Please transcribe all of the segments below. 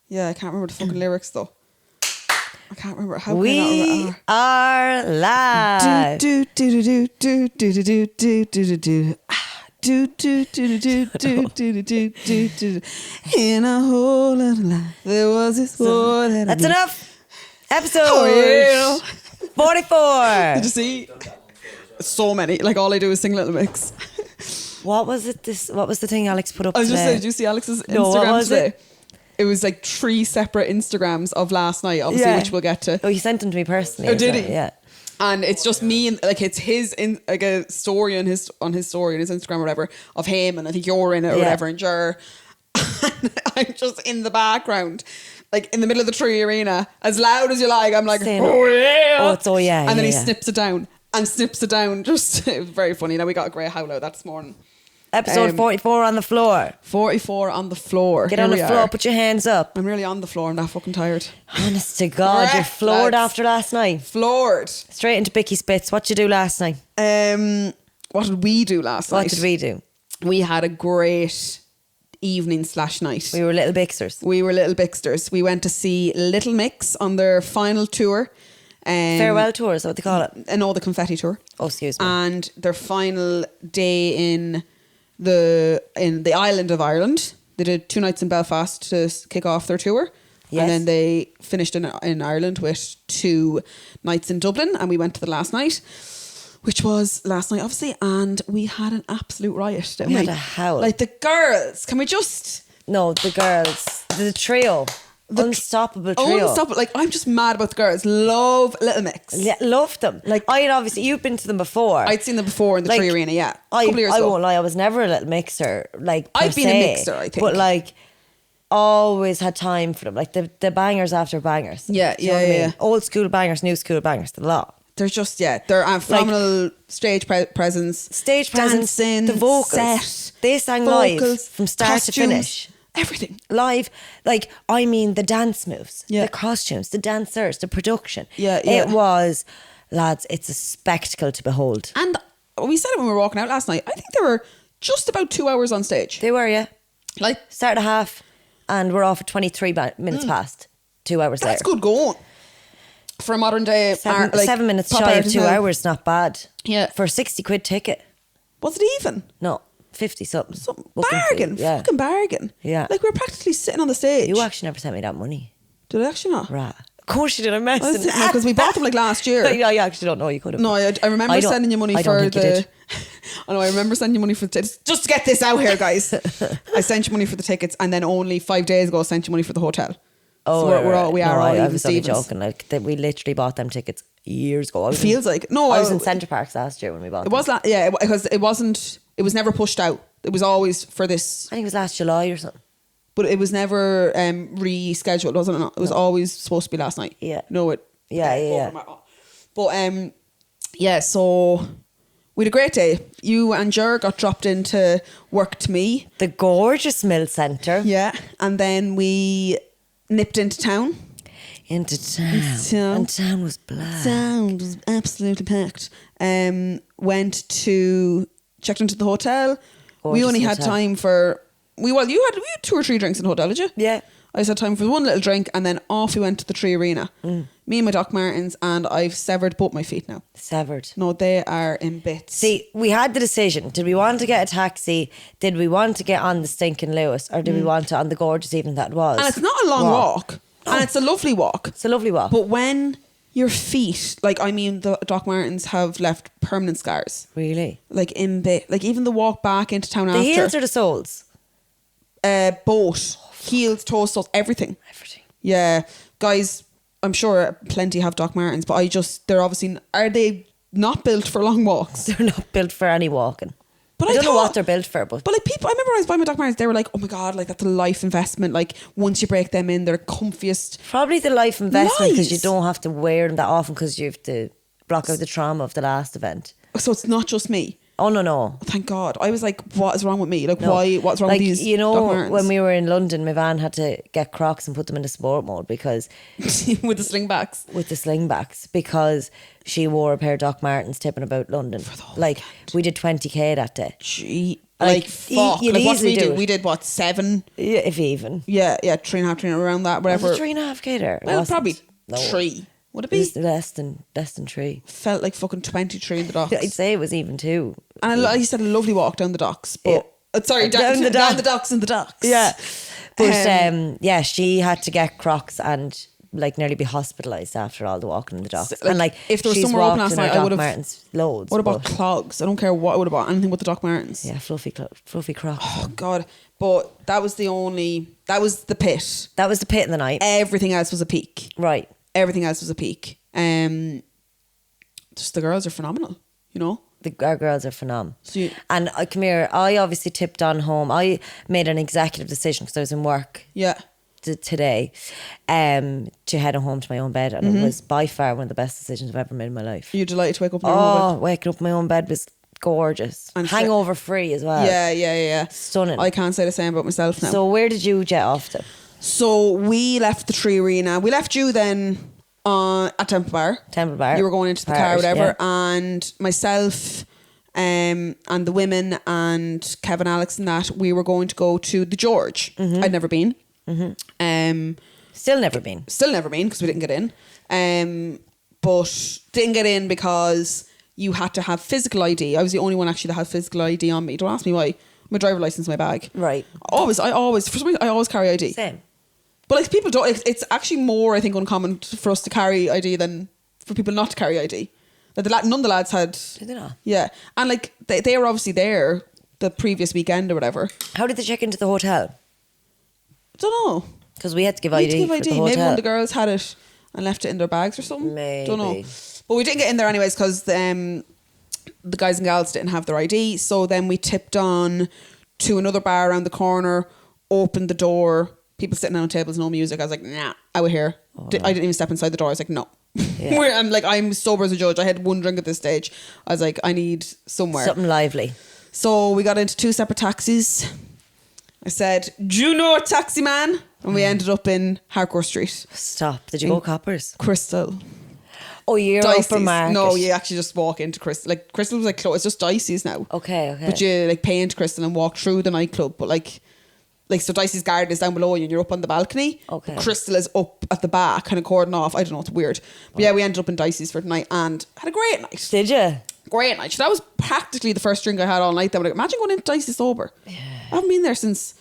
Yeah, I can't remember the fucking lyrics though. I can't remember. How We can I not remember? are live. Do do do do do do do do do do do. Do do do do do do do do do do. In a whole lot of life, there was this boy that That's enough. Episode Oh, yeah. 44. Did you see? So many. Like all I do is sing Little Mix. What was it? What was the thing Alex put up I was just today? saying, did you see Alex's No, what Instagram was today? it? It was like 3 separate Instagrams of last night, obviously, which we'll get to. Oh, he sent them to me personally. Oh, did he? Yeah. And it's just me and like it's his in like a story on his story on his Instagram or whatever of him, and I think you're in it or whatever, and you're and I'm just in the background, like in the middle of the Tree Arena, as loud as you like. I'm like, Saying, oh yeah, oh, it's oh yeah, and then he yeah. snips it down and snips it down. Just it was very funny. Now we got a great howl out that this morning. Episode 44 on the floor. 44 on the floor. Get Here on the we floor, are. put your hands up. I'm really on the floor. I'm that fucking tired. Honest to God, you're Correct, floored lads. after last night. Floored. Straight into Bicky's bits. What'd you do last night? What did we do last night? What did we do? We had a great evening/night. We were little Bixers. We were little Bixters. We went to see Little Mix on their final tour. Farewell tour, is that what they call it? No, the confetti tour. Oh, excuse me. And their final day in the island of Ireland. They did 2 nights in Belfast to kick off their tour. Yes. And then they finished in Ireland with 2 nights in Dublin, and we went to the last night, which was last night obviously, and we had an absolute riot, didn't we? We had a howl. Like the girls, can we just... No, the girls. The trio. Unstoppable trio. Unstoppable. Like, I'm just mad about the girls. Love Little Mix. Yeah, loved them. Like, I had obviously, you've been to them before. I'd seen them before in the Like, Tree Arena, yeah. I couple of years ago. won't lie, I was never a little mixer. Like, per I've been a se, mixer, I think. But like, always had time for them. Like the bangers after bangers. Yeah, Do you know what I yeah. mean? Old school bangers, new school bangers, the lot. They're just, they're phenomenal stage presence. Stage presence, dancing, the vocals. set, They sang vocals, live from start costumes, to finish. Everything. Live, like, I mean, the dance moves, Yeah. the costumes, the dancers, the production. Yeah. It was, lads, it's a spectacle to behold. And we said it when we were walking out last night. I think there were just about 2 hours on stage. They were, yeah. Like, Started at half and we're off at 23 minutes past. 2 hours that's later. good going. For a modern day... 7 minutes pop shy of artist 2 now. hours, not bad. Yeah. For a 60 quid ticket. Was it even? No, 50 something. Some Booking fee, bargain. yeah. Fucking bargain. Yeah. Like, we were practically sitting on the stage. You actually never sent me that money. Did I actually not? Right. Of course you did, I'm messing. Because we bought them like last year. Yeah, you actually don't know, you could have. No, I remember I don't- sending you money I don't for think you the... did. I know, I remember sending you money for the tickets. Just to get this out here, guys. I sent you money for the tickets, and then only 5 days ago I sent you money for the hotel. Oh, so we are all I even was only Stevens. joking. Like, that we literally bought them tickets years ago. It feels like... No, I was in Centre Parks last year when we bought It them. was... because it wasn't... It was never pushed out. It was always for this... I think it was last July or something. But it was never rescheduled, wasn't it? It was always supposed to be last night. Yeah. No, it... Yeah. But, so... We had a great day. You and Jer got dropped into work to me. The gorgeous Mill Centre. Yeah. And then we nipped into town. Into town. And town was black. Town was absolutely packed. Checked into the hotel. We Gorgeous only had hotel. time for... You had 2 or 3 drinks in the hotel, did you? Yeah. I just had time for one little drink, and then off we went to the Tree Arena. Me and my Doc Martens, and I've severed both my feet now. Severed. No, they are in bits. See, we had the decision. Did we want to get a taxi? Did we want to get on the stinking Lewis? Or did we want to on the gorgeous evening that was? And it's not a long walk. And it's a lovely walk. It's a lovely walk. But when your feet, like, I mean, the Doc Martens have left permanent scars. Really? Like, in bit. Like, even the walk back into town after. The heels or the soles? Both. Heels, toes, soles, everything. Everything. Yeah. Guys, I'm sure plenty have Doc Martens, but they're obviously... Are they not built for long walks? They're not built for any walking. But I don't know thought- what they're built for, but like people, I remember when I was buying my Doc Martens, they were like, oh my God, like that's a life investment. Like once you break them in, they're comfiest. probably the life investment because you Lies. don't have to wear them that often because you have to block out the trauma of the last event. So it's not just me. Oh no. Thank God. I was like, what is wrong with me? Like No. what's wrong Like, with these you know, Doc Martens? when we were in London, my van had to get Crocs and put them into sport mode because with the slingbacks. with the slingbacks because she wore a pair of Doc Martens tipping about London. Like we did 20k that day. Gee. Like fuck. you'd Like what did easily we do do? it. We did what, 7? Yeah, if even. Yeah, 3.5, around that, whatever. Was it 3.5k there? Well, probably 3. Would it It be? was less than 3. Felt like fucking 23 in the docks. I'd say it was even 2. And I used to have a lovely walk down the docks. But sorry, down the docks and the docks. Yeah. But yeah, she had to get Crocs and like nearly be hospitalised after all the walking in the docks. And like if there was she's somewhere open walked last in her night, I Doc would have Martens loads. What about but- clogs? I don't care what I would have bought. Anything with the Doc Martens. Yeah, fluffy Crocs. Oh God. But that was that was the pit. That was the pit in the night. Everything else was a peak. Right. Everything else was a peak. Just the girls are phenomenal, you know? Our girls are phenomenal. So and come here, I obviously tipped on home. I made an executive decision because I was in work yeah. today to head home to my own bed. And it was by far one of the best decisions I've ever made in my life. Are you delighted to wake up in your own bed? Waking up in my own bed was gorgeous. And hangover free as well. Yeah. Stunning. I can't say the same about myself now. So where did you jet off to? So we left the Tree Arena. We left you then at Temple Bar. You were going into the car, whatever. Yeah. And myself and the women and Kevin, Alex and that, we were going to go to the George. I'd never been. Still never been because we didn't get in. But didn't get in because you had to have physical ID. I was the only one actually that had physical ID on me. Don't ask me why. My driver license in my bag. Right. For some reason, I always carry ID. Same. But like people don't, it's actually more, I think, uncommon for us to carry ID than for people not to carry ID. Like none of the lads had. Did they not? Yeah. And like they were obviously there the previous weekend or whatever. How did they check into the hotel? Don't know. Because we had to give ID. For the hotel. Maybe one of the girls had it and left it in their bags or something. Maybe. Don't know. But we didn't get in there anyways because the guys and gals didn't have their ID. So then we tipped on to another bar around the corner, opened the door, people sitting down on tables, no music. I was like, nah, out here. I didn't even step inside the door. I was like, no. Yeah. I'm sober as a judge. I had one drink at this stage. I was like, I need somewhere. Something lively. So we got into 2 separate taxis. I said, do you know a taxi man? And we ended up in Harcourt Street. Stop. Did you go Coppers? Crystal. Oh, you're Upper Market. No, you actually just walk into Crystal. Like Crystal was like close. It's just Dicey's now. Okay. But you like pay into Crystal and walk through the nightclub. But like so Dicey's garden is down below you and you're up on the balcony. Okay. But Crystal is up at the back, kind of cordon off. I don't know, it's weird. But yeah, we ended up in Dicey's for the night and had a great night. Did you? Great night. So that was practically the first drink I had all night. Then, like, imagine going into Dicey sober. Yeah. I haven't been there since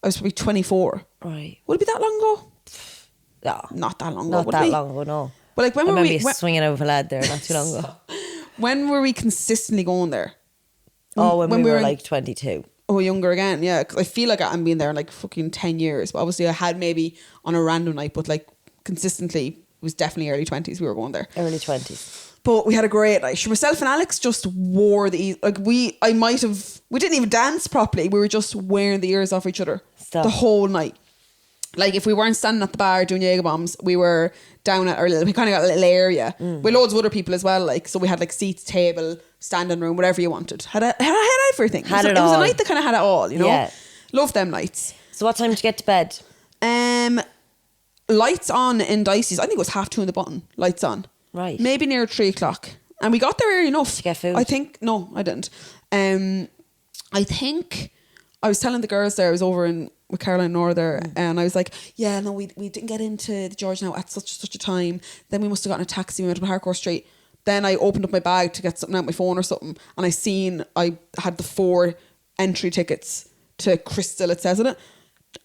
I was probably 24. Right. Would it be that long ago? No. Not that long ago. Not that long ago, no. But like, when I were remember we you swinging over a lad there not too long ago. When were we consistently going there? When we were like 22. Oh, younger again, yeah. Because I feel like I'm been there in like fucking 10 years. But obviously I had maybe on a random night, but like consistently, it was definitely early 20s we were going there. Early 20s. But we had a great night. Myself and Alex just wore we didn't even dance properly. We were just wearing the ears off each other the whole night. Like if we weren't standing at the bar doing Jaeger bombs, we were down at we kind of got a little area with loads of other people as well. Like so we had like seats, table, standing room, whatever you wanted. Had everything. It was a night that kind of had it all, you know. Yeah. Love them nights. So what time did you get to bed? Lights on in Dicey's. I think it was 2:30 in the button. Lights on. Right. Maybe near 3:00. And we got there early enough. Did you get food? I think no, I didn't. I think I was telling the girls there, I was over with Caroline Nor there, and I was like, yeah, no, we didn't get into the George now at such a time. Then we must have gotten a taxi, we went up to Harcourt Street. Then I opened up my bag to get something out my phone or something, and I had the 4 entry tickets to Crystal, it says in it.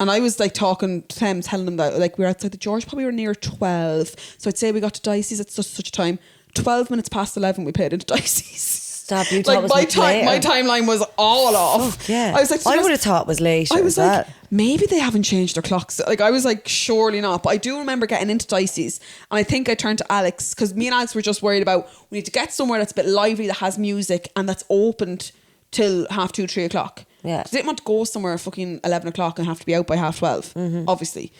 And I was like talking to them, telling them that like we were outside the George, probably were near 12. So I'd say we got to Dicey's at such a time. 12 minutes past 11 we paid into Dicey's. Stop, you thought like my timeline was all off. Oh, yeah. I was like, I would have thought it was late. I was like, maybe they haven't changed their clocks. Like I was like, surely not. But I do remember getting into Dicey's, and I think I turned to Alex because me and Alex were just worried about we need to get somewhere that's a bit lively, that has music, and that's opened till 2:30, 3 o'clock. Yeah. So I didn't want to go somewhere fucking 11 o'clock and have to be out by 12:30, obviously.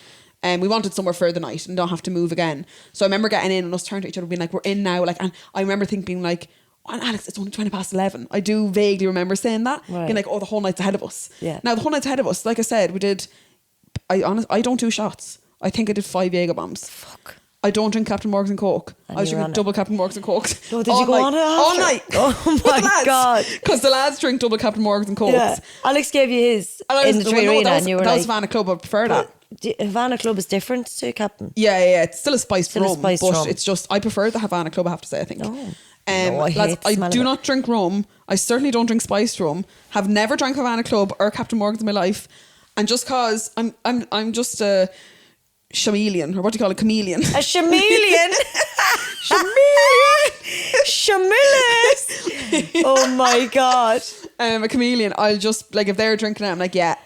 And we wanted somewhere for the night and don't have to move again. So I remember getting in and us turning to each other being like, we're in now. Like, and I remember thinking like, oh, Alex, it's only 20 past 11. I do vaguely remember saying that. Right. Being like, oh, the whole night's ahead of us. Yeah. Now the whole night's ahead of us. Like I said, we did, I don't do shots. I think I did 5 Jaeger bombs. Fuck. I don't drink Captain Morgan's and Coke. And I was you were drinking on double Captain Morgan's and Cokes. Oh, did you go on it after? All night. Oh my God. Because the lads drink double Captain Morgan's and Cokes. Yeah. Alex gave you his in the Tree Arena and you were that like... was Havana Club, I prefer that. Havana Club is different to Captain. Yeah, it's still a spiced rum, but rum. it's just, I prefer the Havana Club, I have to say, I think. No, I hate lads, the smell I of do it. not drink rum. I certainly don't drink spiced rum. Have never drank Havana Club or Captain Morgan's in my life. And just cause I'm just a chameleon, or what do you call it? Chameleon. A chameleon? Chameleon! Oh my God. A chameleon. I'll just, like, if they're drinking it, I'm like, yeah,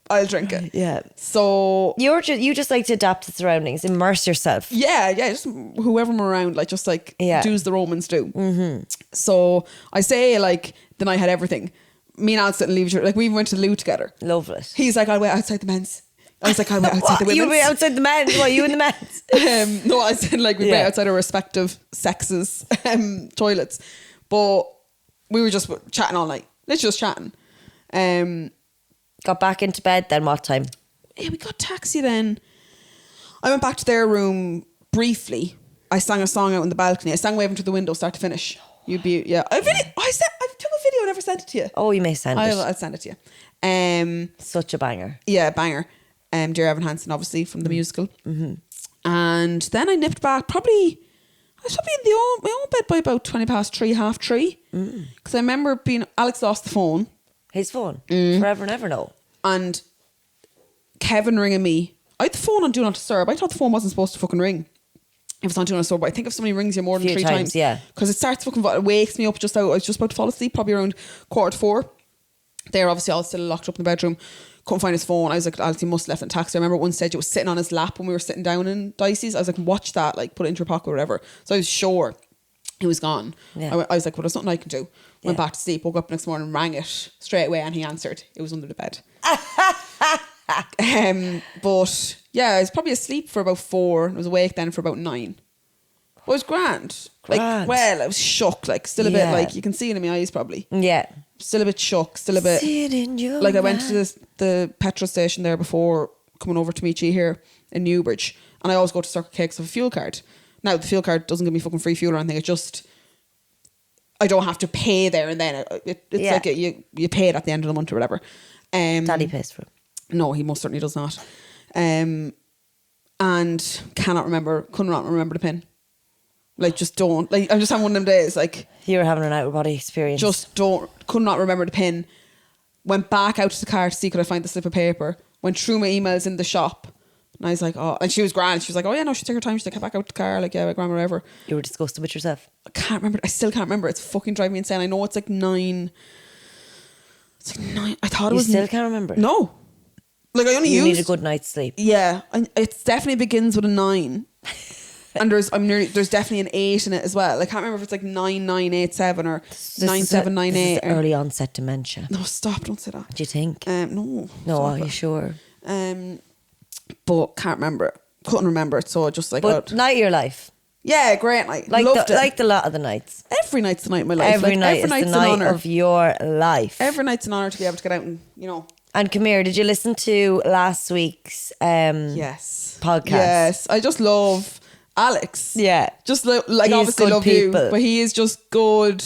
I'll drink it. Yeah. So You just like to adapt to surroundings, immerse yourself. yeah, just whoever I'm around, like, just like do's the Romans do. Mm-hmm. So I say, like, the night had everything. Me and Alex didn't leave each other. Like, we even went to the loo together. Love it. He's like, I'll wait outside the men's. I was like, I'll wait outside the women's. You were outside the men's? What, you in the men's? No, I said, like, we wait outside our respective sexes' toilets. But we were just chatting all night. Literally just chatting. Got back into bed then what time? Yeah, we got taxi then. I went back to their room briefly. I sang a song out on the balcony. I sang Waving to the Window start to finish. I took a video and never sent it to you. Oh, you may send it. I'll send it to you. Such a banger. Yeah, banger. Dear Evan Hansen, obviously, from the musical. Mm-hmm. And then I nipped back. I was probably in my own bed by about 3:20, 3:30. Because I remember Alex lost the phone. His phone? Forever and ever, no. And Kevin ringing me. I had the phone on Do Not Disturb. I thought the phone wasn't supposed to fucking ring if it's on Do Not Disturb. But I think if somebody rings you more than 3 times, yeah, because it starts fucking, it wakes me up just out. I was just about to fall asleep, probably around 3:45. They're obviously all still locked up in the bedroom. Couldn't find his phone. I was like, Alex, he must have left in taxi. I remember at one stage it was sitting on his lap when we were sitting down in Dicey's. I was like, watch that, like, put it into your pocket or whatever. So I was sure he was gone. Yeah. I was like, well, there's nothing I can do. Went back to sleep, woke up next morning, rang it straight away, and he answered. It was under the bed. But yeah, I was probably asleep for about 4. I was awake then for about 9. But it was grand. Like, well, I was shook. Like, still a bit, like, you can see it in my eyes probably. Yeah. Still a bit shook. Still a bit. See it in your like, I went to the petrol station there before coming over to meet you here in Newbridge, and I always go to Circle K because of a fuel card. Now, the fuel card doesn't give me fucking free fuel or anything. It's just, I don't have to pay there and then. It's like you pay it at the end of the month or whatever. Daddy pays for it. No, he most certainly does not. And couldn't remember the pin. Like, just don't. Like, I'm just having one of them days. Like, you were having an out of body experience. Could not remember the pin. Went back out to the car to see could I find the slip of paper. Went through my emails in the shop. And I was like, oh, and she was grand. She was like, oh yeah, no, she'll take her time. She'll get back out to the car. Like, yeah, grandma, whatever. You were disgusted with yourself. I can't remember. I still can't remember. It's fucking driving me insane. I know it's like 9. It's like 9. I thought it was. You still can't remember? No. Like, I only You need a good night's sleep. Yeah. It definitely begins with a 9. And there's definitely an 8 in it as well. I can't remember if it's like 9987 or 9798. Early onset dementia. No, stop! Don't say that. Do you think? No. No, are you sure? But can't remember it. Couldn't remember it. So I just like. But night of your life. Yeah, great night. Like Loved it. Like the lot of the nights. Every night's the night of my life. Every night's the night of your life. Every night's an honour to be able to get out and, you know. And come here, did you listen to last week's yes podcast? Yes, I just love Alex. Yeah, just like obviously love people. You, but he is just good.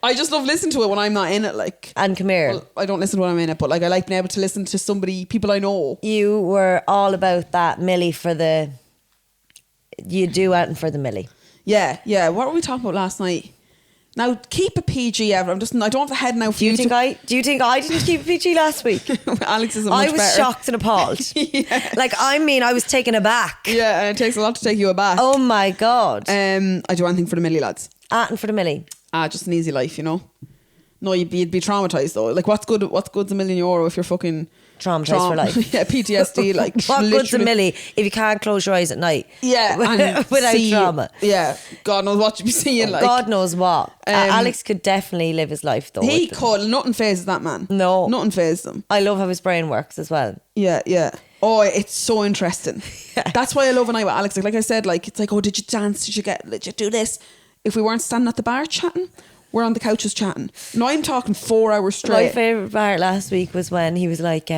I just love listening to it when I'm not in it. Like, and come here, well, I don't listen to when I'm in it, but like I like being able to listen to people I know. You were all about that Millie for the. You do out and for the Millie. Yeah. What were we talking about last night? Now keep a PG, Ever. I don't have the head now for you. Do you think I didn't keep a PG last week? Alex is much better. I was shocked and appalled. Yeah. Like, I mean, I was taken aback. Yeah, and it takes a lot to take you aback. Oh my God. I do anything for the Millie lads. And for the Millie. Just an easy life, you know. No, you'd be traumatized though. Like, what's good a million euro if you're fucking traumatized for life? Yeah, PTSD. Like, what good's a milli if you can't close your eyes at night? Yeah, and without trauma. Yeah, God knows what you'd be seeing. Like, God knows what. Alex could definitely live his life though. He could. Nothing phases that man. No, nothing phases him. I love how his brain works as well. Yeah. Oh, it's so interesting. Yeah. That's why I love a night with Alex. Like I said, like it's like, oh, did you dance? Did you do this? If we weren't standing at the bar chatting, we're on the couches chatting. No, I'm talking 4 hours straight. My favourite part last week was when he was like,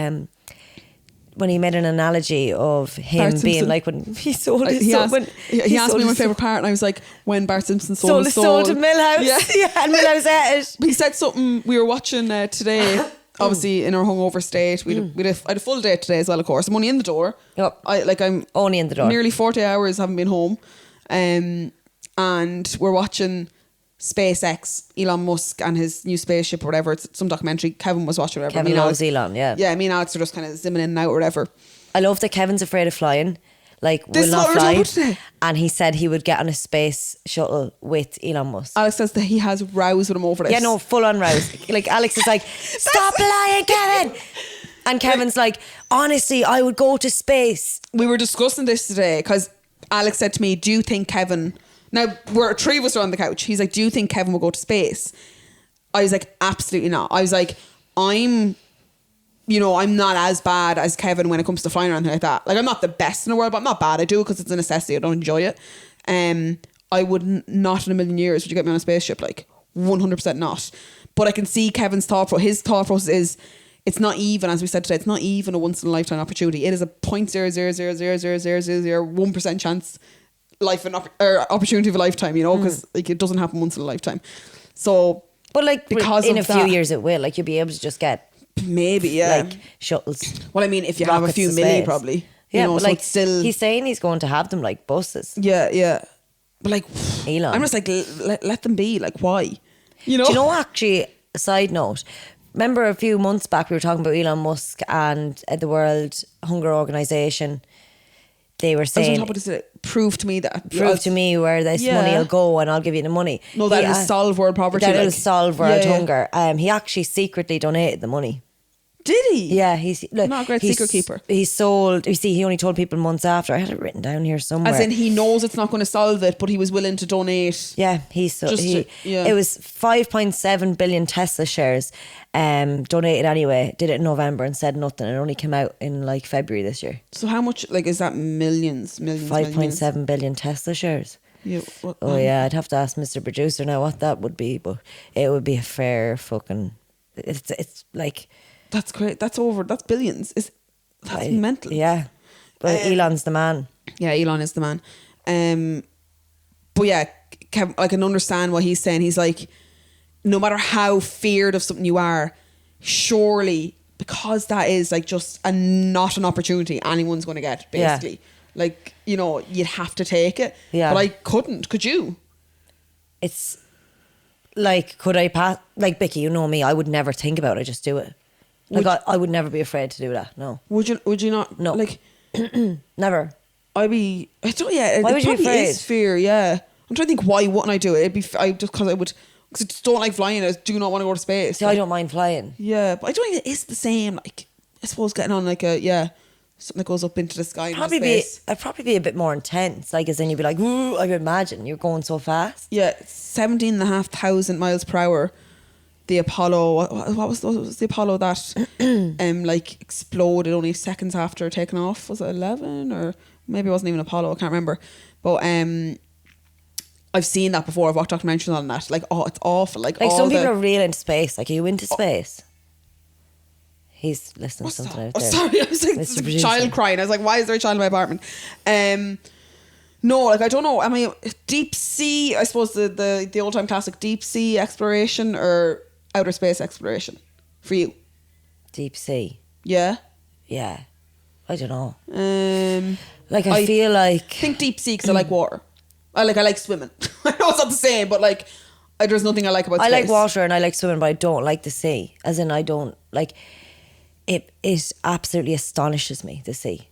when he made an analogy of him Bart being Simpson. like when he sold his He soul. asked, he asked me my favourite part, and I was like, when Bart Simpson sold his soul soul. to Millhouse. Yeah. And Millhouse ate it. He said something we were watching today, obviously in our hungover state. I had a full day today as well, of course. I'm only in the door. Yep. I'm Only in the door. nearly 40 hours, haven't been home. And we're watching SpaceX, Elon Musk and his new spaceship or whatever. It's some documentary Kevin was watching or whatever. Kevin loves Elon, yeah. Yeah, me and Alex are just kind of zimming in and out or whatever. I love that Kevin's afraid of flying. Like, This will is not what we're fly. talking about today. And he said he would get on a space shuttle with Elon Musk. Alex says that he has rows with him over this. Yeah, no, full on rouse. Like, Alex is like, stop lying, Kevin. And Kevin's like, honestly, I would go to space. We were discussing this today because Alex said to me, do you think Kevin... Now, three of us are on the couch. He's like, do you think Kevin will go to space? I was like, absolutely not. I was like, I'm not as bad as Kevin when it comes to flying or anything like that. Like, I'm not the best in the world, but I'm not bad. I do it because it's a necessity. I don't enjoy it. I would not in a million years would you get me on a spaceship. Like, 100% not. But I can see Kevin's his thought process is, it's not even, as we said today, it's not even a once in a lifetime opportunity. It is a 0.0000001% chance opportunity of a lifetime, because like it doesn't happen once in a lifetime. So, but like because in of a few that, years it will. Like, you'll be able to just get maybe like shuttles. Well, I mean, if you have a rockets few to milli, space. probably. Yeah, so but like it's still. he's saying he's going to have them like buses. Yeah. But like, Elon. I'm just like, let them be. Like, why? Do you know, actually, a side note, remember a few months back we were talking about Elon Musk and the World Hunger Organization. They were saying, prove to me that. Prove to me where this money will go and I'll give you the money. No, that will solve world poverty. That will solve world hunger. He actually secretly donated the money. Did he? Yeah, he's not a great secret keeper. He sold. You see, he only told people months after. I had it written down here somewhere. As in, he knows it's not going to solve it, but he was willing to donate. Yeah, it was 5.7 billion Tesla shares, donated anyway. Did it in November and said nothing. It only came out in like February this year. So how much? Like, is that millions? 5.7 billion Tesla shares. Yeah. Yeah, I'd have to ask Mr. Producer now what that would be, but it would be a fair fucking. It's like. That's great. That's billions. That's mental. Yeah. But Elon's the man. Yeah, Elon is the man. But yeah, I can understand what he's saying. He's like, no matter how feared of something you are, surely, because that is like just not an opportunity anyone's going to get, basically. Yeah. Like, you'd have to take it. Yeah. But I couldn't. Could you? It's like, could I pass? Like, Bicky, you know me, I would never think about it. I just do it. Like, I would never be afraid to do that. No. Would you not? No. Like, never. I don't. Yeah. Why would you be afraid? Is fear. Yeah. I'm trying to think. Why wouldn't I do it? Because I just don't like flying. I do not want to go to space. See, I don't mind flying. Yeah, but I don't think it is the same. Like, I suppose getting on like something that goes up into the sky. I'd probably be a bit more intense. Like, as in you'd be like, ooh, I would imagine you're going so fast. Yeah, 17,500 miles per hour. The Apollo, what was the Apollo that like exploded only seconds after taking off? Was it 11 or maybe it wasn't even Apollo? I can't remember. But I've seen that before. I've watched documentaries on that. Like, it's awful. Like some people are real into space. Like, are you into space? He's listening to something out there. Sorry, I was like, there's a child crying. I was like, why is there a child in my apartment? No, like, I don't know. I mean, deep sea, I suppose the old time classic deep sea exploration or outer space exploration for you? Deep sea. Yeah? Yeah. I don't know. Like, I feel like... think deep sea because I like water. I like swimming. I know it's not the same, but like, there's nothing I like about space. I like water and I like swimming, but I don't like the sea. As in, I don't... Like, it absolutely astonishes me, the sea.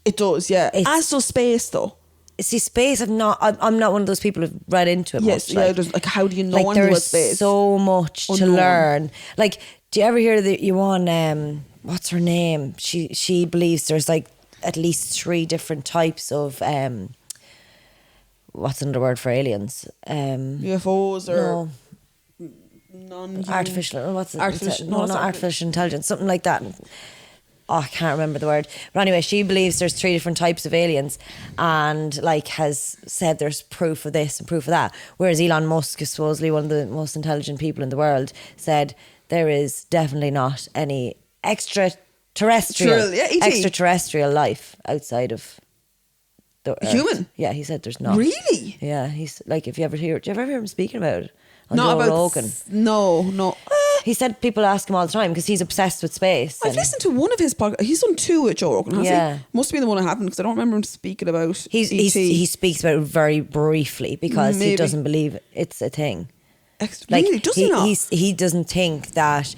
It does, yeah. As does space, though. See, space, I'm not one of those people who've read into it much. Yeah, there's like, how do you know anything about space? There's so much to learn. Like, do you ever hear that you on, what's her name? She believes there's like at least 3 different types of, what's another word for aliens? UFOs or... Artificial, what's it? Artificial intelligence, something like that. I can't remember the word. But anyway, she believes there's 3 different types of aliens and like has said there's proof of this and proof of that. Whereas Elon Musk is supposedly one of the most intelligent people in the world, said there is definitely not any terrestrial, Yeah, ET. extraterrestrial life outside of the Earth. Human? Yeah, he said there's not. Really? Yeah, he's like, if you ever hear, do you ever hear him speaking about it? On Not Joe about Rogan. No. He said people ask him all the time because he's obsessed with space. I've listened to one of his podcasts. He's done 2 with Joe Rogan, has Yeah. he? Must be the one I haven't because I don't remember him speaking about ET. He speaks about it very briefly because he Maybe. doesn't believe it's a thing. Really? Does he not? He doesn't think that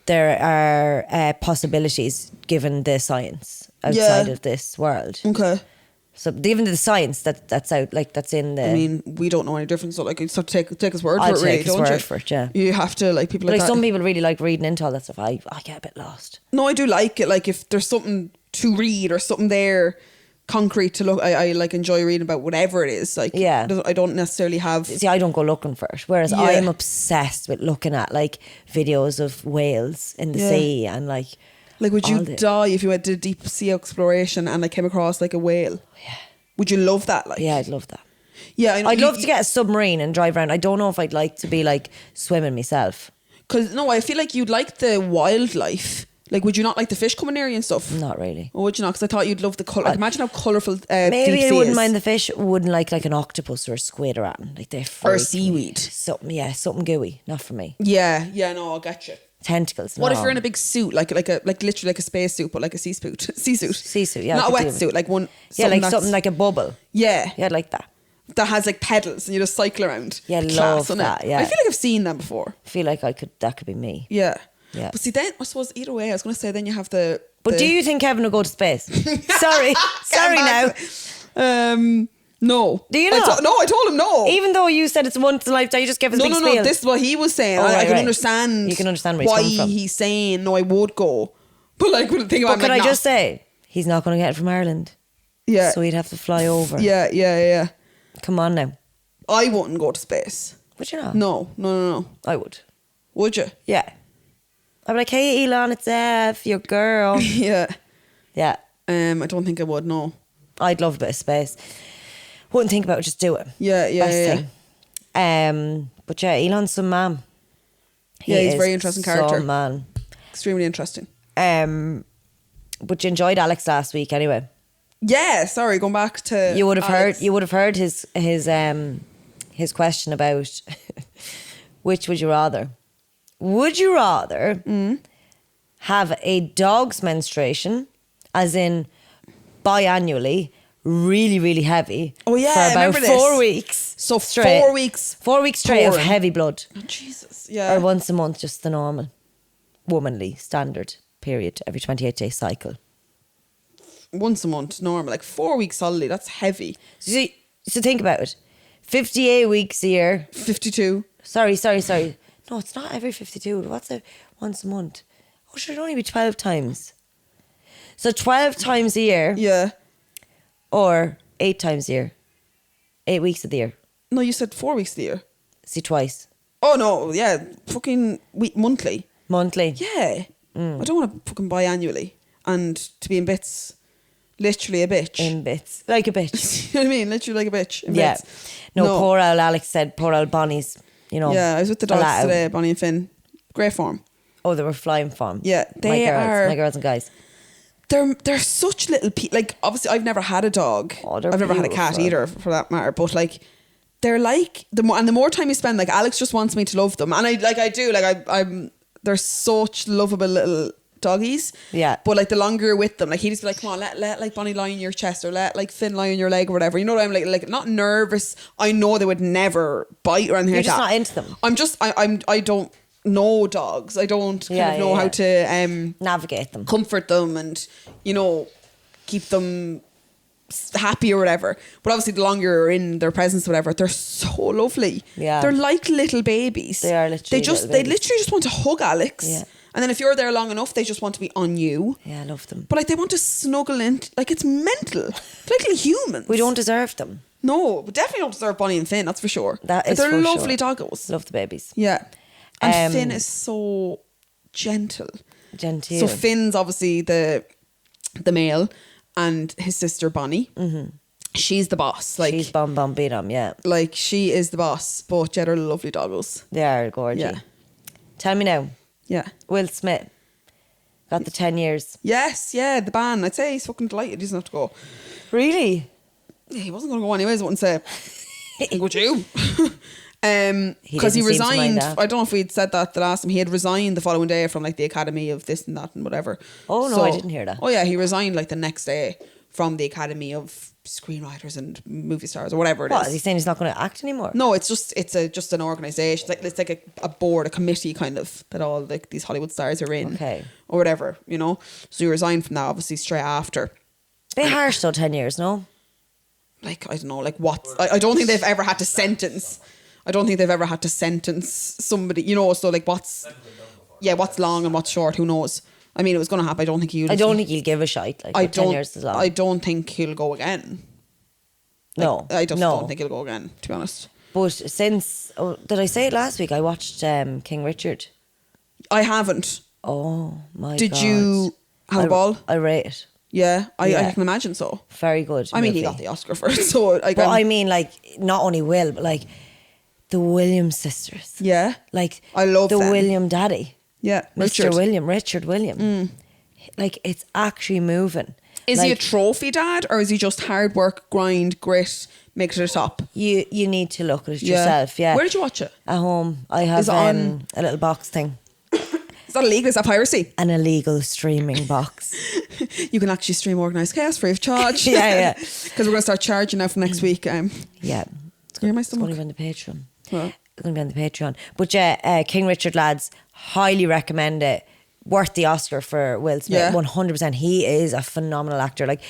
there are possibilities given the science outside of this world. Okay. So even the science that's out, like that's in the. I mean, we don't know any difference. So like, you just have to take his word I'll for it, really, take his don't you? word for it, yeah. You have to, like, people But like like that. some people really like reading into all that stuff. I get a bit lost. No, I do like it. Like, if there's something to read or something there concrete to look, I like enjoy reading about whatever it is. Like, Yeah. I don't necessarily have. See, I don't go looking for it. Whereas Yeah. I'm obsessed with looking at like videos of whales in the Yeah. sea and like. Like, would you all the- die if you went to deep sea exploration and like came across like a whale? Yeah. Would you love that? Like, Yeah, I'd love that. yeah, I know. I'd love to get a submarine and drive around. I don't know if I'd like to be like swimming myself. Because no, I feel like you'd like the wildlife. Like, would you not like the fish coming near you and stuff? Not really. Or would you not? Because I thought you'd love the colour. Like, imagine how colourful Maybe deep I sea wouldn't is. mind the fish. Wouldn't like an octopus or a squid or anything. Like they're Or freak me. seaweed. Something gooey. Not for me. Yeah, no, I'll get you. Tentacles. What if no. you're in a big suit, like literally like a space suit, but like a sea suit? Sea suit, yeah, not a I could do wetsuit, like one. Yeah, like that's- something like a bubble. yeah, Yeah, I'd like that. that has like pedals and you just cycle around. Yeah, Class, love isn't that, it? yeah. I feel like I've seen them before. I feel like that could be me. Yeah, Yeah. But see, then I suppose either way, I was going to say then you have the. But do you think Kevin will go to space? Sorry now. No. Do you not? No, I told him no. Even though you said it's once in a lifetime, you just give us a big No. spiel. This is what he was saying. Oh, I right, can right. understand. You can understand where he's why coming from. he's saying no. I would go, but like when the thing about But could like, I nah. just say he's not going to get it from Ireland? Yeah. So he'd have to fly over. Yeah. Come on now. I wouldn't go to space. Would you not? No. I would. Would you? Yeah. I'd be like, hey Elon, it's Ev, your girl. Yeah. Yeah. I don't think I would. No. I'd love a bit of space. Wouldn't think about it, just do it. Yeah. Best thing. But yeah, Elon's some man. Yeah, he's a is very interesting character. Some man. Extremely interesting. But you enjoyed Alex last week anyway. Yeah. Sorry, going back to You would have Alex. heard. You would have heard his question about which would you rather? Would you rather have a dog's menstruation, as in biannually, really, really heavy? Oh, yeah, for I about remember 4 this. weeks. So straight. 4 weeks. 4 weeks straight of pouring. heavy blood, Oh, Jesus. Yeah. or once a month, just the normal, womanly standard period every 28-day cycle. Once a month, normal. Like 4 weeks solidly. That's heavy. So think about it. 58 weeks a year. 52. Sorry. No, it's not every 52. What's it? Once a month. Oh, sure, it'd only be 12 times. So 12 times a year, Yeah. or 8 times a year. 8 weeks of the year. No, you said 4 weeks of the year. See, twice. Oh no, yeah, fucking monthly. Monthly. Yeah. I don't want to fucking biannually and to be in bits. Literally a bitch. In bits. Like a bitch. You know what I mean? Literally like a bitch. In Yeah. bits. No, poor old Alex said, poor old Bonnie's, you know. Yeah, I was with the a lot dogs out. today, Bonnie and Finn. Great form. Oh, they were flying from. Yeah, they my are- girls and guys. They're such little like obviously I've never had a dog. Oh, they're I've never had a cat beautiful. either for that matter. But like they're like the more time you spend, like Alex just wants me to love them. And I'm they're such lovable little doggies. Yeah. But like the longer you're with them, like he'd just be like, come on, let like Bonnie lie in your chest, or let like Finn lie on your leg or whatever. You know what I'm like not nervous. I know they would never bite or anything You're like just that. not into them. I'm just I don't know dogs. I don't kind Yeah, of know yeah, how yeah. to Navigate them. comfort them and, you know, keep them happy or whatever. But obviously the longer you're in their presence or whatever, they're so lovely. Yeah. They're like little babies. They are literally They little literally babies. just want to hug Alex. Yeah. And then if you're there long enough, they just want to be on you. Yeah, I love them. But like they want to snuggle in, like it's mental. They're like little humans. We don't deserve them. No, we definitely don't deserve Bonnie and Finn, that's for sure. That But is they're for lovely sure. doggos. Love the babies. Yeah. And Um, Finn is so gentle. Genteel. So Finn's obviously the male, and his sister Bonnie. Mm-hmm. She's the boss. Like She's bomb beat 'em, yeah. like she is the boss. But yeah, they're lovely doggos. They are gorgeous. Yeah. Tell me now, Yeah. Will Smith, Got the 10 years. Yes, yeah, the ban. I'd say he's fucking delighted. He doesn't have to go. Really? Yeah, he wasn't going to go anyways. I wouldn't say. Would you? Because he didn't seem to mind resigned. that. I don't know if we'd said that the last time. He had resigned the following day from like the Academy of this and that and whatever. Oh, no, I didn't hear that. Oh yeah, he resigned like the next day from the Academy of Screenwriters and Movie Stars or whatever it What? is. Is he saying he's not going to act anymore? No, it's just an organisation. It's like a board, a committee kind of that all like these Hollywood stars are in, Okay. or whatever, you know. So he resigned from that obviously straight after. Bit harsh though, 10 years, no? Like I don't know, like what? I don't think they've ever had to sentence. I don't think they've ever had to sentence somebody, you know. So like what's long and what's short? Who knows? I mean, it was going to happen. I don't think I don't think he'll give a shite. Like, 10 years is long. I don't think he'll go again. No. I just don't think he'll go again, to be honest. But since, did I say it last week? I watched King Richard. I haven't. Oh my God. Did you have a ball? I rate it. Yeah, I can imagine so. Very good. I mean, he movie. got the Oscar for it, so But I mean, like, not only Will, but like the Williams sisters. Yeah. Like, I love the them. William daddy. Yeah, Richard William. Like, it's actually moving. Is like, he a trophy dad, or is he just hard work, grind, grit, make it to the top? You need to look at it yourself, yeah. Where did you watch it? At home. I have Is it on- a little box thing. Is that illegal? Is that piracy? An illegal streaming box. You can actually stream Organised Chaos free of charge. Yeah. Because we're going to start charging now from next week. Yeah. Clear my It's going stomach. to be on the Patreon. Well. It's going to be on the Patreon. But yeah, King Richard, lads, highly recommend it. Worth the Oscar for Will Smith. Yeah. 100%. He is a phenomenal actor. Like,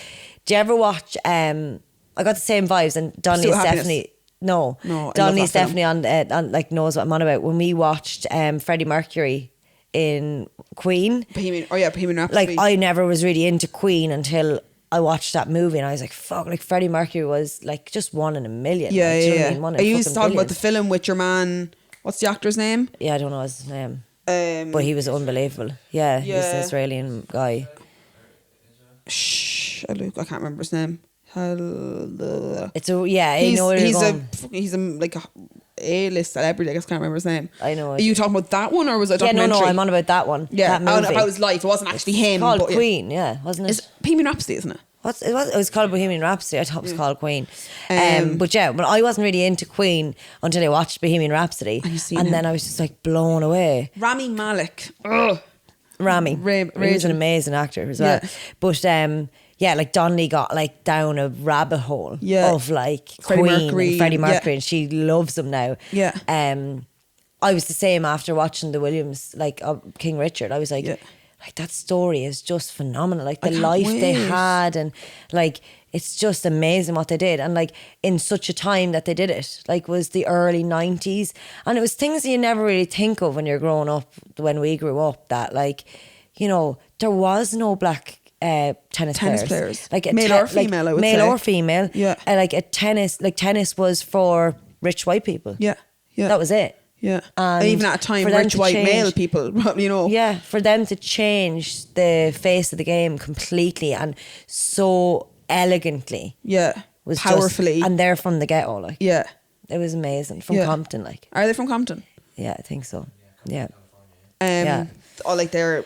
do you ever watch, I got the same vibes, and Donnelly Pursuit is of Happiness. definitely... No, I love Donnelly's that film. definitely on like knows what I'm on about. When we watched Freddie Mercury in Queen, Bohemian Rhapsody. like I never was really into Queen until I watched that movie, and I was like, fuck, like Freddie Mercury was like just one in a million. Yeah, like, do you know what I yeah. mean? One in Are you used to fucking talk about the billions. film with your man? What's the actor's name? Yeah, I don't know his name, but he was unbelievable. Yeah, he's Yeah. an Israeli guy. I can't remember his name. It's a I know where you're going. He's like a A-list celebrity. I guess I can't remember his name. I know. Are you talking about that one, or was it a Yeah, documentary? no, I'm on about that one. Yeah, that movie. about his life. It wasn't actually him. Called but Queen, yeah, wasn't it? It's Bohemian Rhapsody, isn't it? It was called Bohemian Rhapsody. I thought it was called Queen. But yeah, but I wasn't really into Queen until I watched Bohemian Rhapsody, and then I was just like blown away. Rami Malek. Ugh. Rami, he was an amazing actor as well. Yeah. But yeah, like Donnelly got like down a rabbit hole of like Freddie Queen Mercury, and Freddie Mercury, yeah. and she loves him now. Yeah. I was the same after watching the Williams, like King Richard. I was like, like that story is just phenomenal. Like the can't life they wait. had, and like it's just amazing what they did, and like in such a time that they did it. Like was the early 90s, and it was things that you never really think of when you're growing up. When we grew up, that like, you know, there was no black tennis players. Like male or female, I would say. male or female. Yeah. Like tennis was for rich white people. Yeah. That was it. Yeah. And even at a time, for them rich to white change- male people, you know. Yeah, for them to change the face of the game completely and so elegantly. Yeah. Was Powerfully. and they're from the ghetto, like. Yeah. It was amazing. From Compton, like. Are they from Compton? Yeah, I think so. Yeah. Yeah. Oh, like they're.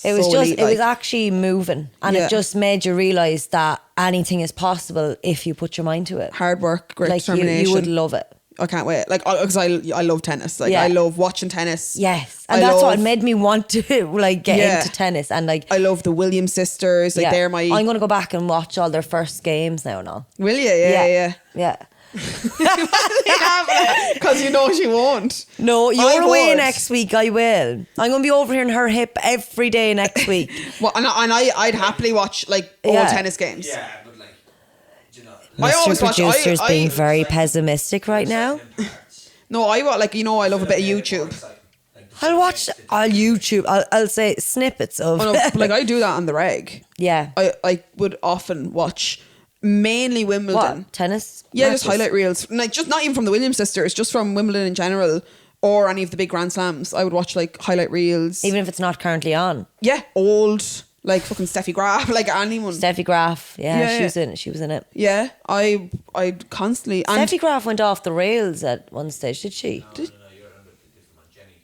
It was so just, elite, it was like. actually moving, and Yeah. it just made you realise that anything is possible if you put your mind to it. Hard work, great Like determination. you would love it. I can't wait. Like, because I love tennis. Like, Yeah. I love watching tennis. Yes, and I that's what love- made me want to like get Yeah. into tennis, and like I love the Williams sisters. Like, they're my. I'm gonna go back and watch all their first games now and all. Will you? Yeah. Yeah. Because you know she won't. No, I you're away would. next week. I will. I'm gonna be over here in her hip every day next week. Well, and I'd happily watch like all Yeah. tennis games. Yeah, but like, do you know? I Mr. always watch. Producer's I being very pessimistic right now. no, I want like I love a bit of YouTube. I'll watch. I'll YouTube. I'll say snippets of. Oh, no, like I do that on the reg. Yeah. I would often watch mainly Wimbledon. What tennis? Yeah, matches? just highlight reels. Like just not even from the Williams sisters, just from Wimbledon in general or any of the big Grand Slams. I would watch like highlight reels. Even if it's not currently on. Yeah, old like fucking Steffi Graf, like anyone. Steffi Graf. Yeah, Yeah, she yeah. was in it. She was in it. Yeah, I'd constantly and Steffi Graf went off the rails at one stage, did she? No, you're under a different one, Jenny.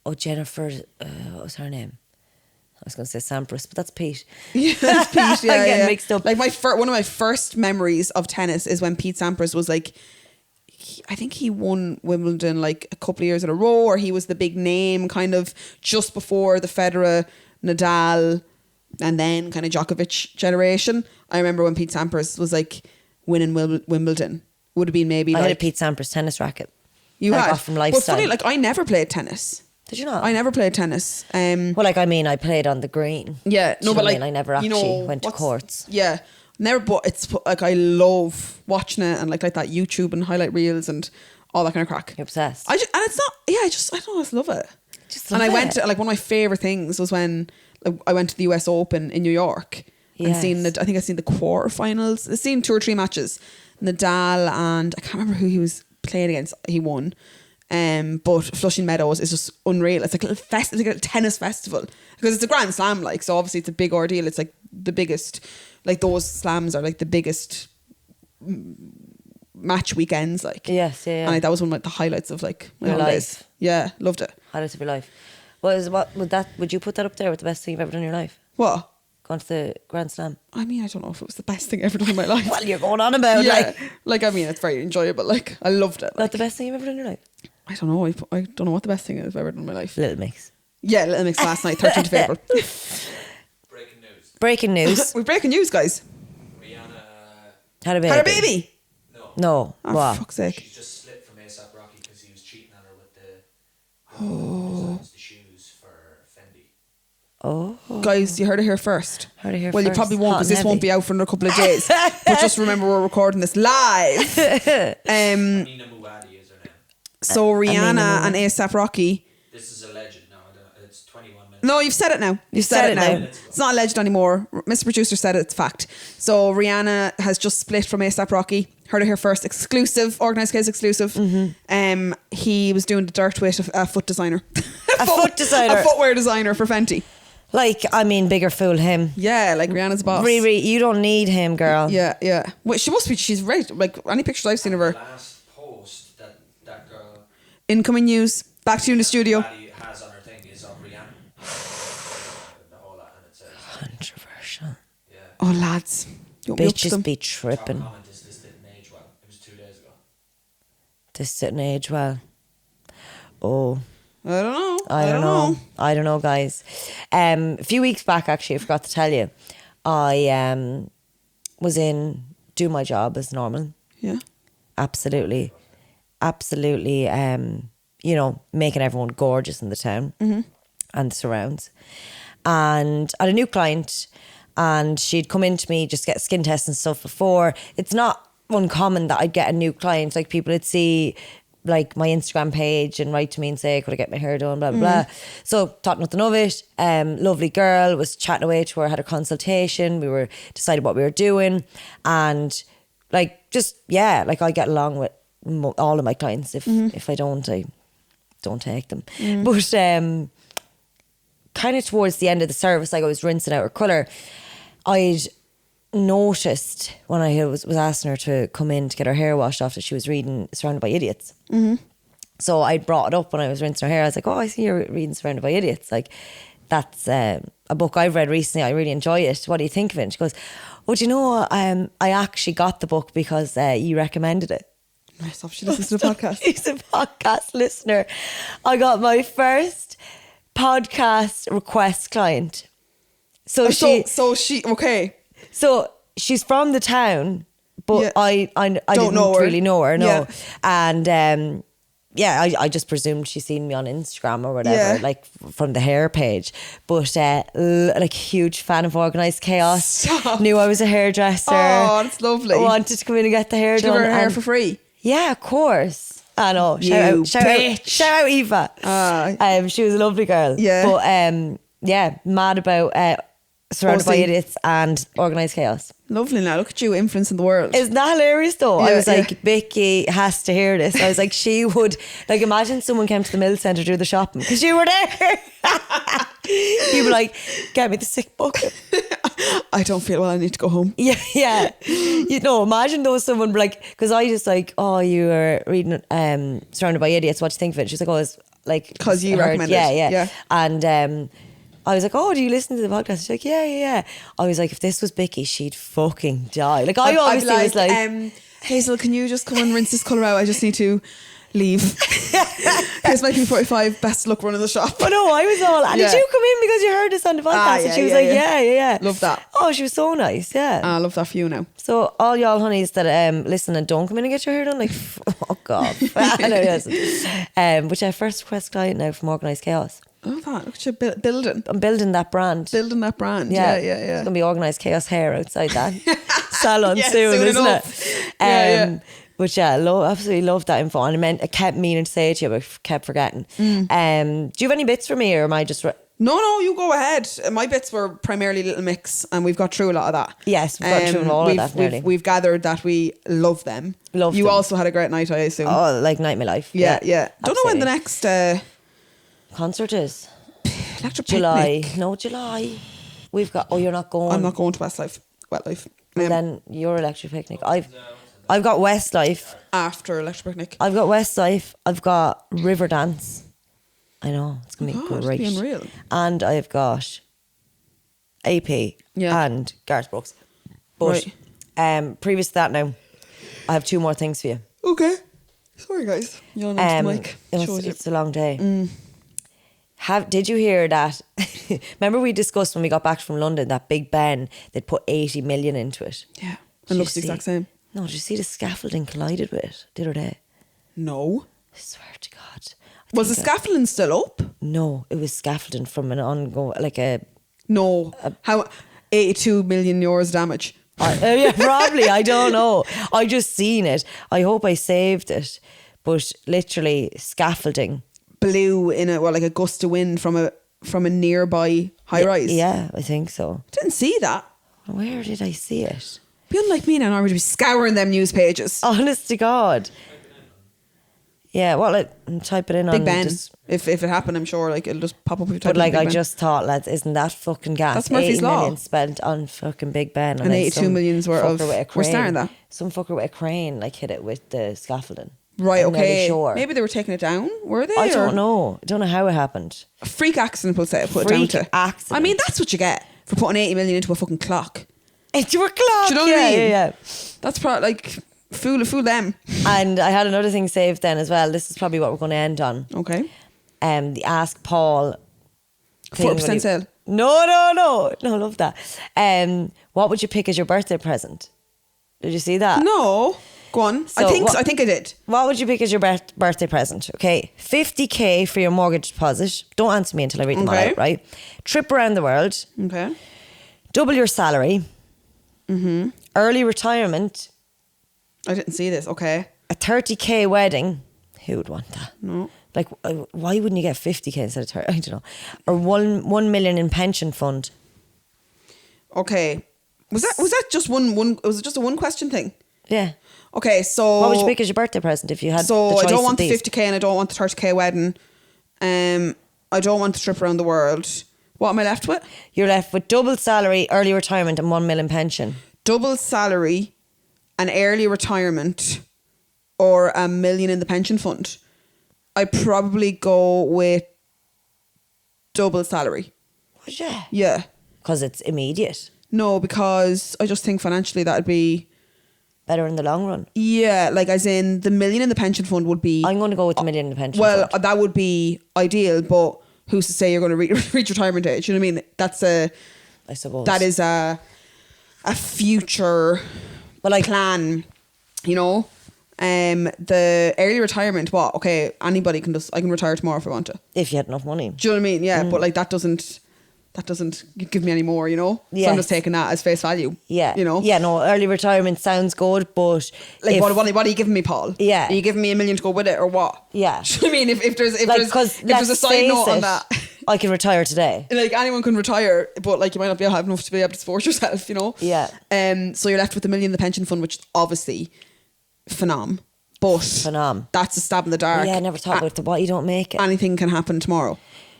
Oh, Jennifer. What was her name? was going to say Sampras, but that's Pete. Yeah, it's Pete. Yeah, I'm getting yeah. mixed up. Like one of my first memories of tennis is when Pete Sampras was like, I think he won Wimbledon like a couple of years in a row, or he was the big name kind of just before the Federer, Nadal, and then kind of Djokovic generation. I remember when Pete Sampras was like winning Wimbledon. Would have been maybe I like had a Pete Sampras tennis racket. you I had. got from But Lifestyle. funny, like I never played tennis. Did you not? I never played tennis. Well, like, I mean, I played on the green. Yeah, Do you know but what I like mean? I never actually went to courts. Yeah, never. But it's like I love watching it and like that YouTube and highlight reels and all that kind of crack. You're obsessed. And it's not. Yeah, I don't know. I just love it. Just And love I went it. to like one of my favorite things was when I went to the US Open in New York and Yes. I think I seen the quarterfinals. I seen 2 or 3 matches. Nadal and I can't remember who he was playing against. He won. But Flushing Meadows is just unreal. It's like a little it's like a little tennis festival because it's a Grand Slam, like, so obviously it's a big ordeal. It's like the biggest, like those slams are like the biggest match weekends, like. Yes, yeah. And like, that was one of like, the highlights of like my Your holidays. life. Yeah, loved it. Highlights of your life. Would you put that up there with the best thing you've ever done in your life? What? Gone to the Grand Slam? I mean, I don't know if it was the best thing I've ever done in my life. Well, you're going on about like I mean, it's very enjoyable. Like I loved it. not Like, the best thing you've ever done in your life. I don't know. I don't know what the best thing I've ever done in my life. Little Mix. Yeah, Little Mix last night, 13th of April. Breaking news. Breaking news. We're breaking news, guys. Rihanna. Had a baby. Had a baby. No. No. Oh, What? for fuck's sake. She's just slipped from ASAP Rocky because he was cheating on her with the shoes for Fendi. Oh. Guys, you heard it here first. Heard it here Well, first. you probably won't Hot because and this won't heavy. be out for another couple of days. But just remember, we're recording this live. Nina Muwadi is her name. So Rihanna Amina and ASAP Rocky. This is alleged now. I don't know. It's 21 minutes. No, you've said it now. You've said said it it now. now. It's not alleged anymore. Mr. Producer said it's fact. So Rihanna has just split from ASAP Rocky. Heard it here first. Exclusive, organised case exclusive. Mm-hmm. He was doing the dirt with a foot designer. A foot designer. A footwear designer for Fenty. Like, I mean, bigger fool him. Yeah, like Rihanna's boss. Riri, you don't need him, girl. Yeah, yeah. Well, she must be. She's right. Like any pictures I've seen of her. Last post that girl Incoming news. Back to you in the studio. Muwadi has on her thing is of Rihanna. The whole lot, and it says, Controversial. yeah. Oh, lads. Don't be up to Bitches them. be Top tripping. comment is this didn't age well. It was 2 days ago. This didn't age well. Oh. I don't know. I don't know, guys. A few weeks back, actually, I forgot to tell you, I was in do my job as normal. Yeah. Absolutely, making everyone gorgeous in the town and the surrounds. And I had a new client, and she'd come in to me just get skin tests and stuff before. It's not uncommon that I'd get a new client, like people would see like my Instagram page and write to me and say, could I get my hair done, blah, blah, blah. So thought nothing of it. Lovely girl, was chatting away to her, had a consultation. We were decided what we were doing. And like, I get along with all of my clients. If I don't take them. But kind of towards the end of the service, like I was rinsing out her colour, I'd noticed when I was asking her to come in to get her hair washed off that she was reading Surrounded by Idiots. So I brought it up when I was rinsing her hair. I was like, oh, I see you're reading Surrounded by Idiots. Like, that's a book I've read recently. I really enjoy it. What do you think of it? And she goes, oh, do you know, I actually got the book because you recommended it. Nice. She listens to the podcast. She's a podcast listener. I got my first podcast request client. So she okay. So she's from the town, but Yeah. I Don't know didn't her. really know her, no. Yeah. And I just presumed she's seen me on Instagram or whatever, Yeah. like from the hair page. But like huge fan of Organised Chaos. Stop. Knew I was a hairdresser. Oh, that's lovely. Wanted to come in and get the hair Give done. her hair and- for free. Yeah, of course. I know. You Shout out Eva. She was a lovely girl. Yeah. But mad about Surrounded by Pussy. Idiots and Organised Chaos. Lovely now. Look at you influencing the world. Isn't that hilarious though? I Yeah, was yeah. like, Vicky has to hear this. I was like, she would, like, imagine someone came to the mill centre to do the shopping because you were there. You'd be like, get me the sick bucket. I don't feel well. I need to go home. Yeah. You know, imagine though someone like, because I just like, oh, you were reading Surrounded by Idiots. What do you think of it? She's like, oh, it's like, 'Cause you I heard- recommended Yeah, it. yeah. Yeah. And I was like, oh, do you listen to the podcast? She's like, yeah. I was like, if this was Bicky, she'd fucking die. Like, I obviously was like, Hazel, can you just come and rinse this colour out? I just need to leave. Here's my P45. Best of luck running the shop. oh no, I was all, and did you come in because you heard us on the podcast? And she was like, yeah. Love that. Oh, she was so nice, yeah. I love that for you now. So all y'all honeys that listen and don't come in and get your hair done, like, oh God. I know, yes. Which our first request client now from Organised Chaos. Oh, that. Look at you building. I'm building that brand. Yeah. It's going to be Organised Chaos hair outside that salon Yeah, soon, isn't enough. it? Yeah. But yeah, absolutely love that info. And I kept meaning to say it to you, but kept forgetting. Do you have any bits for me, or am I just... No, you go ahead. My bits were primarily Little Mix, and we've got through a lot of that. Yes, we've got through all of that nearly. We've gathered that we love them. You also had a great night, I assume. Oh, like Night of My Life. Yeah. Don't know when the next... concert is. Electric July. Picnic. No, July. We've got... Oh, you're not going... I'm not going to Westlife. And then your Electric Picnic. I've got Westlife. After Electric Picnic. I've got Westlife. I've got Riverdance. I know, it's going to be great. It's unreal. And I've got AP and Garth Brooks. But previous to that now, I have 2 more things for you. Okay. Sorry, guys. You're on the mic. It's a long day. Did you hear that? Remember we discussed when we got back from London that Big Ben, they'd put 80 million into it. Yeah. It looks the exact same. No, did you see the scaffolding collided with it the other day? No. I swear to God. Was the scaffolding still up? No, it was scaffolding from an ongoing, like a... No. How 82 million euros damage? Yeah, probably. I don't know. I just seen it. I hope I saved it. But literally scaffolding. Blew in like a gust of wind from a nearby high rise. Yeah, I think so. Didn't see that. Where did I see it? Be unlike me now, I would be scouring them news pages. Honest to God. Yeah, well, type it in Big on Ben. Just, if it happened, I'm sure like it'll just pop up. If you type but like in Big I Ben. just thought, lads, isn't that fucking gas? That's Murphy's 80 Law. million spent on fucking Big Ben, and 82 million's worth of. We're starting that. Some fucker with a crane like hit it with the scaffolding. Right. I'm okay. sure. Maybe they were taking it down. Were they? I don't know. I don't know how it happened. A freak accident. We'll say. Put it down to. Accident. I mean, that's what you get for putting 80 million into a fucking clock. Into a clock. Do you know what I mean? Yeah. That's probably like fool them. And I had another thing saved then as well. This is probably what we're going to end on. Okay. The Ask Paul. 4% sale. No, love that. What would you pick as your birthday present? Did you see that? No. Go on. So I think I did. What would you pick as your birthday present? Okay, 50k for your mortgage deposit. Don't answer me until I read them all out, right? Trip around the world. Okay. Double your salary. Early retirement. I didn't see this. Okay. A 30k wedding. Who would want that? No. Like, why wouldn't you get 50k instead of 30? I don't know. Or 1 million in pension fund. Okay. Was that just one? Was it just a one question thing? Yeah. Okay, so what would you pick as your birthday present if you had? So the choice I don't want of the these? 50k and I don't want the 30k wedding. I don't want the trip around the world. What am I left with? You're left with double salary, early retirement, and 1 million pension. Double salary, an early retirement, or 1 million in the pension fund. I'd probably go with double salary. Would you? Yeah. Because it's immediate. No, because I just think financially that'd be better in the long run. Yeah, like as in the 1 million in the pension fund would be. I'm going to go with the 1 million in the pension fund. Well, that would be ideal, but who's to say you're going to reach retirement age? You know what I mean? That's I suppose that is a future plan. You know, the early retirement. What? Okay, anybody can I can retire tomorrow if I want to. If you had enough money. Do you know what I mean? Yeah, but like that doesn't give me any more, you know? Yes. So I'm just taking that as face value. Yeah. You know? Yeah, no, early retirement sounds good, but... Like, what are you giving me, Paul? Yeah. Are you giving me 1 million to go with it or what? Yeah. Do you know what I mean? If there's a side note on that... I can retire today. Like, anyone can retire, but like you might not have enough to be able to support yourself, you know? Yeah. So you're left with 1 million in the pension fund, which is obviously phenom. But that's a stab in the dark. Yeah, I never thought about what you don't make it. Anything can happen tomorrow.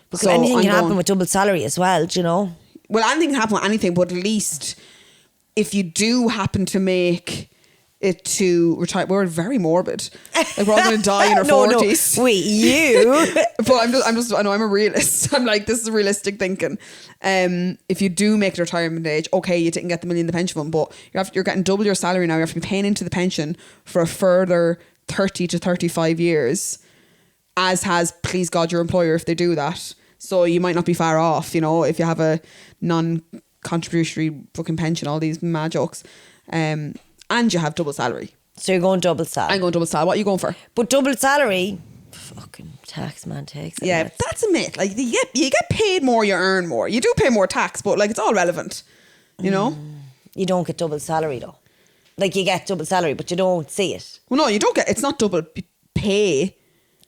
Because anything can happen with double salary as well, do you know? Well, anything can happen with anything, but at least if you do happen to make it to retire. We're very morbid. Like we're all going to die in our No, 40s. no. Wait, you? But I know I'm a realist. I'm like, this is realistic thinking. If you do make it retirement age, okay, you didn't get the million in the pension fund, but you're getting double your salary now. You have to be paying into the pension for a further 30 to 35 years, as has, please God, your employer if they do that. So you might not be far off, you know, if you have a non-contributory fucking pension, all these mad jokes. And you have double salary. So you're going double salary. I'm going double salary. What are you going for? But double salary, fucking tax man takes it. Yeah, that's a myth. Like you get paid more, you earn more. You do pay more tax, but like it's all relevant, you know? You don't get double salary though. Like you get double salary, but you don't see it. Well, no, you don't get. It's not double pay.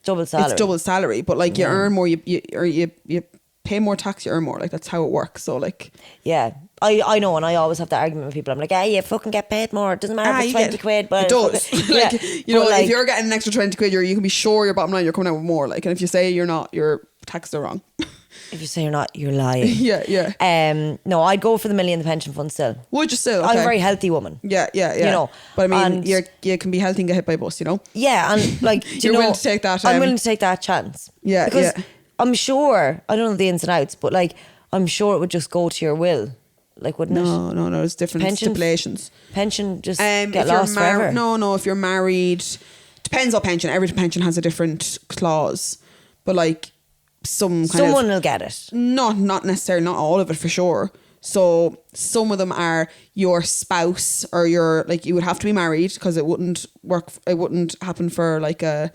Double salary. It's double salary, but like you earn more. You pay more tax. You earn more. Like that's how it works. So like, yeah, I know, and I always have the argument with people. I'm like, you fucking get paid more. It doesn't matter if it's 20 quid, but it does. Like you know, like, if you're getting an extra 20 quid, you can be sure your bottom line you're coming out with more. Like, and if you say you're not, your taxes are wrong. If you say you're not, you're lying. Yeah. No, I'd go for the million in the pension fund still. Would you still? Okay. I'm a very healthy woman. Yeah. You know, but I mean, and you can be healthy and get hit by a bus. You know. Yeah, and like you're willing to take that. I'm willing to take that chance. Yeah, because yeah. I'm sure I don't know the ins and outs, but like I'm sure it would just go to your will, like wouldn't it? No. There's different stipulations. Pension just If get you're lost forever. No. If you're married, depends on pension. Every pension has a different clause, but like someone will get it. Not necessarily, not all of it for sure. So some of them are your spouse or your, like, you would have to be married because it wouldn't work. It wouldn't happen for like a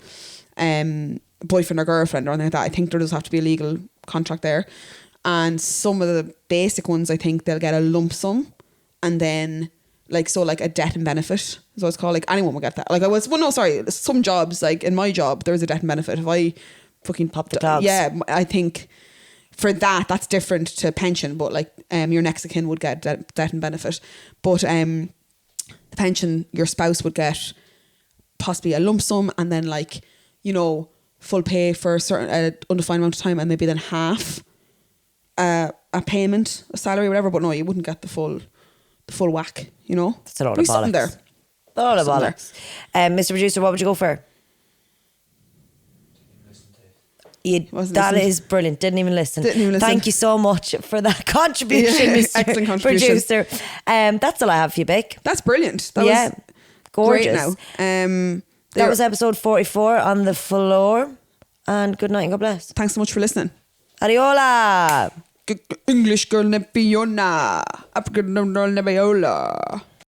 boyfriend or girlfriend or anything like that. I think there does have to be a legal contract there. And some of the basic ones, I think they'll get a lump sum, and then like a death and benefit is what it's called. Like anyone will get that. Like some jobs, like in my job, there was a death and benefit. If I fucking pop the clogs. Yeah, I think for that's different to pension, but like your next of kin would get death and benefit, but the pension, your spouse would get possibly a lump sum, and then like, you know, full pay for a certain undefined amount of time, and maybe then half a payment, a salary, whatever. But no, you wouldn't get the full whack, you know. That's a lot of bollocks. There. A lot of bollocks. Mr. Producer, what would you go for? That is brilliant. Didn't even listen. Thank you so much for that contribution, Mr. Excellent contribution. Producer. That's all I have for you, Bick. That's brilliant. That was gorgeous. Great now. That was episode 44 on the floor. And good night and God bless. Thanks so much for listening. Adiola. English girl Nebiona. African girl Nebiola.